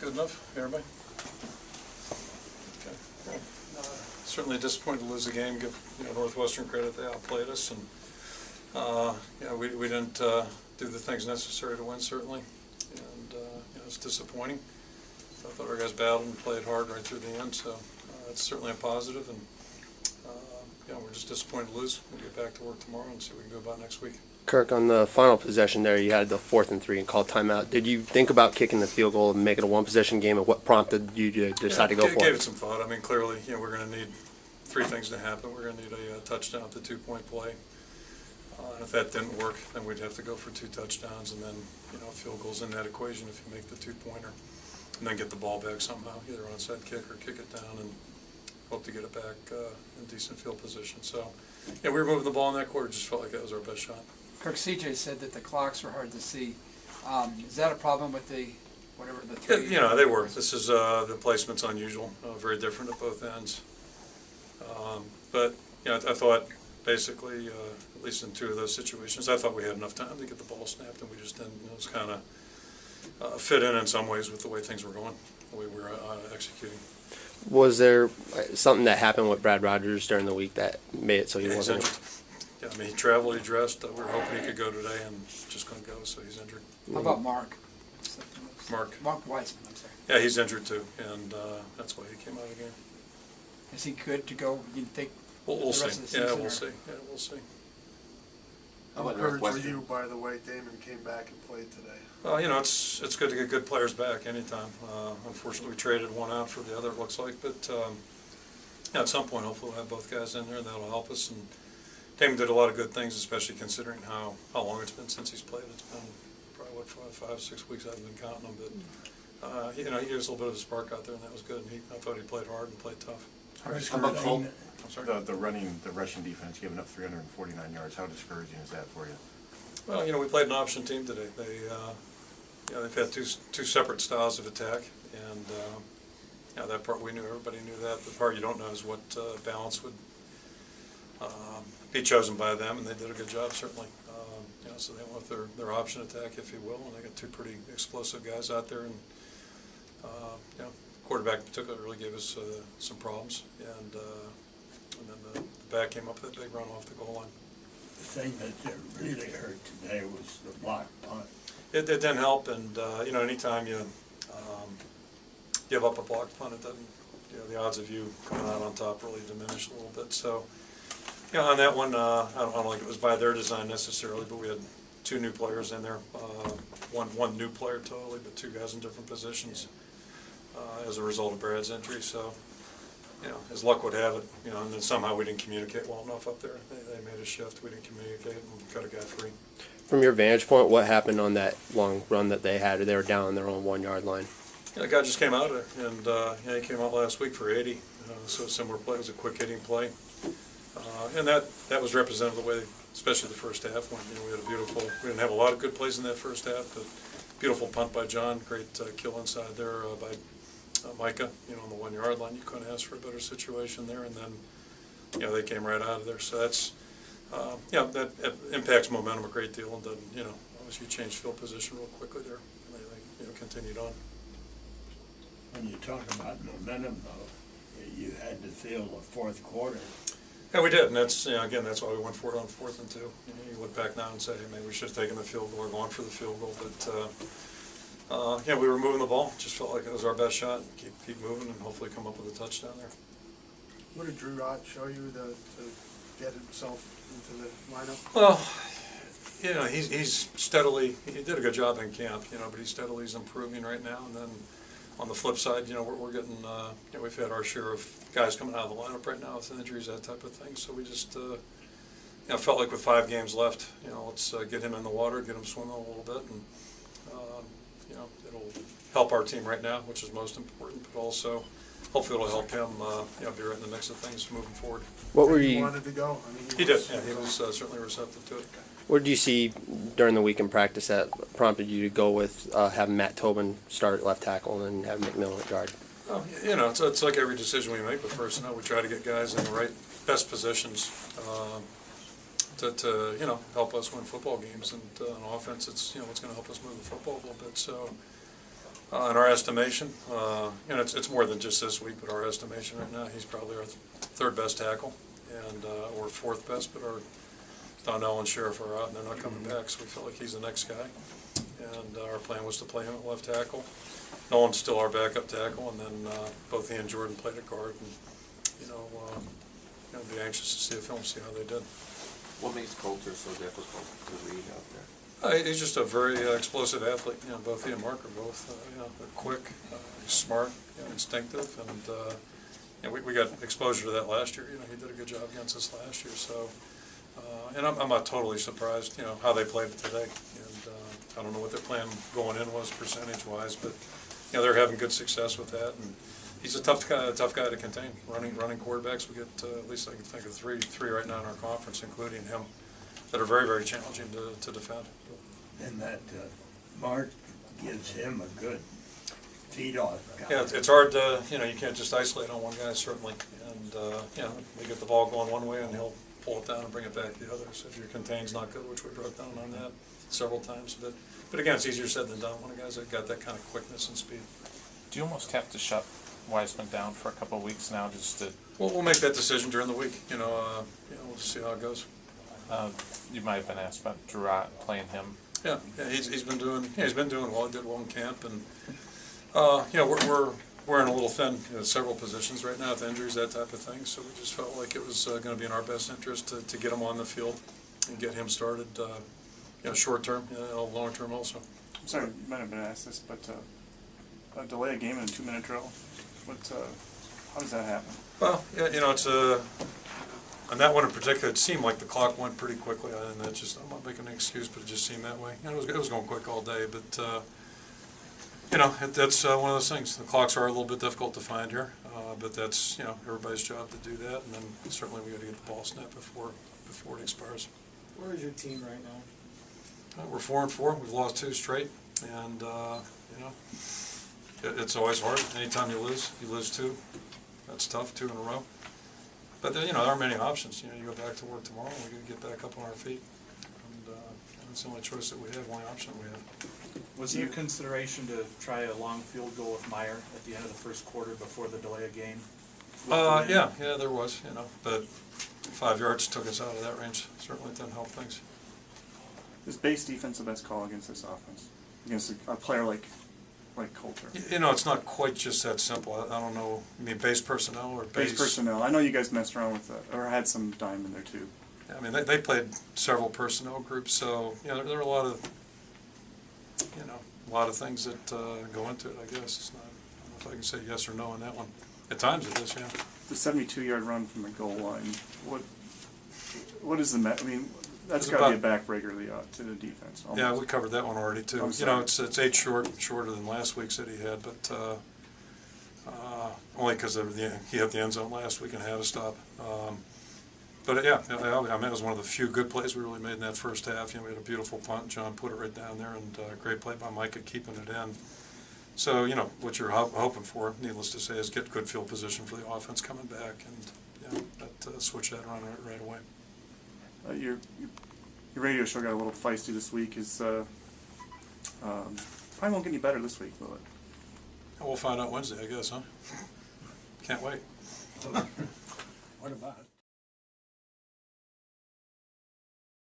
Good enough, everybody? Okay. Well, certainly disappointed to lose the game. Give Northwestern credit; they outplayed us, and we didn't do the things necessary to win, certainly, and it's disappointing. I thought our guys battled and played hard right through the end, so that's certainly a positive. And we're just disappointed to lose. We'll get back to work tomorrow and see what we can do about next week. Kirk, on the final possession there, you had the 4th and 3 and called timeout. Did you think about kicking the field goal and make it a one-possession game, and what prompted you to decide to go for it? Gave it some thought. I mean, clearly, we're going to need 3 things to happen. We're going to need a touchdown at the 2-point play. And if that didn't work, then we'd have to go for 2 touchdowns, and then field goals in that equation if you make the 2-pointer, and then get the ball back somehow, either onside kick or kick it down, and hope to get it back in decent field position. So, we were moving the ball in that quarter. Just felt like that was our best shot. Kirk, CJ said that the clocks were hard to see. Is that a problem with the 3? Yeah, they were. This is the placement's unusual, very different at both ends. But I thought basically, at least in 2 of those situations, I thought we had enough time to get the ball snapped, and we just didn't. It was kind of fit in some ways with the way things were going, the way we were executing. Was there something that happened with Brad Rogers during the week that made it so he wasn't? Injured. Yeah, I mean, he traveled, he dressed. We were hoping he could go today, and just couldn't go, so he's injured. How about Mark? Mark Weissman, I'm sorry. Yeah, he's injured too, and that's why he came out of the game. Is he good to go? You think? We'll see. Yeah, we'll see. Yeah, we'll see. How encouraged were you, by the way, Damon came back and played today? It's good to get good players back anytime. Unfortunately, we traded one out for the other, it looks like, but at some point, hopefully, we'll have both guys in there. That'll help us. And Damon did a lot of good things, especially considering how long it's been since he's played. It's been probably, 5, 6 weeks. I haven't been counting them, but he gave us a little bit of a spark out there, and that was good. And I thought he played hard and played tough. How about I'm sorry? the rushing defense giving up 349 yards? How discouraging is that for you? Well, we played an option team today. They've had two separate styles of attack, and that part we knew. Everybody knew that. The part you don't know is what balance would be chosen by them, and they did a good job certainly. So they went with their option attack, if you will, and they got 2 pretty explosive guys out there, and quarterback in particular really gave us some problems, and then the back came up with that big run off the goal line. The thing that really hurt today was the block punt. It didn't help, and anytime you give up a blocked punt, it doesn't. The odds of you coming out on top really diminish a little bit. So, on that one, I don't think it was by their design necessarily, but we had 2 new players in there, one new player totally, but 2 guys in different positions as a result of Brad's injury. So, as luck would have it, and then somehow we didn't communicate well enough up there. They made a shift, we didn't communicate, and cut a guy free. From your vantage point, what happened on that long run that they had? They were down on their own 1-yard line. The guy just came out of there, and he came out last week for 80. So a similar play. It was a quick hitting play, and that was representative of the way, especially the first half went. We had we didn't have a lot of good plays in that first half, but beautiful punt by John, great kill inside there by Micah. On the 1-yard line, you couldn't ask for a better situation there, and then they came right out of there. So that's that impacts momentum a great deal, and doesn't obviously you change field position real quickly there, and they continued on. When you talk about momentum, though, you had to feel the 4th quarter. Yeah, we did, and that's again that's why we went for it on 4th and 2. You look back now and say, hey, maybe we should have taken the field goal or gone for the field goal, but we were moving the ball. Just felt like it was our best shot. Keep moving and hopefully come up with a touchdown there. What did Drew Ott show you to get himself into the lineup? Well, he's steadily. He did a good job in camp, but he's improving right now. And then on the flip side, we're getting. We've had our share of guys coming out of the lineup right now with injuries, that type of thing. So we just, felt like with 5 games left, let's get him in the water, get him swimming a little bit, and it'll help our team right now, which is most important. But also, hopefully, it'll help him, be right in the mix of things moving forward. What were He you? wanted to go. I mean, He did. Yeah, he was certainly receptive to it. What did you see during the week in practice that prompted you to go with having Matt Tobin start at left tackle and have McMillan at guard? Well, it's like every decision we make with personnel. We try to get guys in the best positions to help us win football games. And on offense, it's what's going to help us move the football a little bit. So In our estimation, it's more than just this week, but our estimation right now, he's probably our third best tackle, and or fourth best, but our Donnell and Sheriff are out, and they're not coming back, so we feel like he's the next guy. And our plan was to play him at left tackle. Nolan's still our backup tackle, and then both he and Jordan played at guard, and I'd be anxious to see a film, see how they did. What makes Coulter so difficult to read out there? He's just a very explosive athlete. Both he and Mark are both, they're quick, he's smart, instinctive, and we got exposure to that last year. He did a good job against us last year. So, and I'm not totally surprised, how they played today. And I don't know what their plan going in was percentage-wise, but they're having good success with that. And he's a tough guy to contain. Running quarterbacks, we get at least I can think of three right now in our conference, including him, that are very, very challenging to defend. And that Mark gives him a good feed-off guy. Yeah, it's hard to, you can't just isolate on one guy, certainly. And, we get the ball going one way and he'll pull it down and bring it back the other. So if your contain's not good, which we broke down on that several times. But again, it's easier said than done when a guy's got that kind of quickness and speed. Do you almost have to shut Wiseman down for a couple of weeks now just to... Well, we'll make that decision during the week. We'll just see how it goes. You might have been asked about Gerard playing him. Yeah, he's been doing well. He did well in camp, and we're in a little thin several positions right now with injuries, that type of thing. So we just felt like it was going to be in our best interest to get him on the field and get him started. Short term, long term also. I'm sorry, you might have been asked this, but delay a game in a 2-minute drill. How does that happen? Well, it's on that one in particular, it seemed like the clock went pretty quickly, and I'm not making an excuse, but it just seemed that way. It was going quick all day, but that's one of those things. The clocks are a little bit difficult to find here, but that's everybody's job to do that, and then certainly we got to get the ball snapped before it expires. Where is your team right now? We're 4-4. We've lost 2 straight, and it's always hard. Anytime you lose 2. That's tough, 2 in a row. But there are many options. You go back to work tomorrow, and we got to get back up on our feet. And that's the only choice that we have, only option we have. Was it your consideration to try a long field goal with Meyer at the end of the first quarter before the delay of game? Yeah, there was, but 5 yards took us out of that range. Certainly didn't help things. Is base defense the best call against this offense? Against a player like Coulter? It's not quite just that simple. I don't know. You mean base personnel or base? Base personnel. I know you guys messed around with that, or had some dime in there too. I mean, they played several personnel groups, so there are a lot of things that go into it. I guess it's not. I don't know if I can say yes or no on that one. At times it is, yeah. The 72-yard run from the goal line. What is the? I mean, that's got to be a backbreaker to the defense. Almost. Yeah, we covered that one already too. It's 8 shorter than last week's that he had, but only because he hit the end zone last week and had to stop. But yeah, I mean, it was one of the few good plays we really made in that first half. We had a beautiful punt. John put it right down there, and great play by Micah keeping it in. So what you're hoping for, needless to say, is get good field position for the offense coming back, and switch that around right away. Your radio show got a little feisty this week. Probably won't get any better this week, will it? We'll find out Wednesday, I guess, huh? Can't wait. What about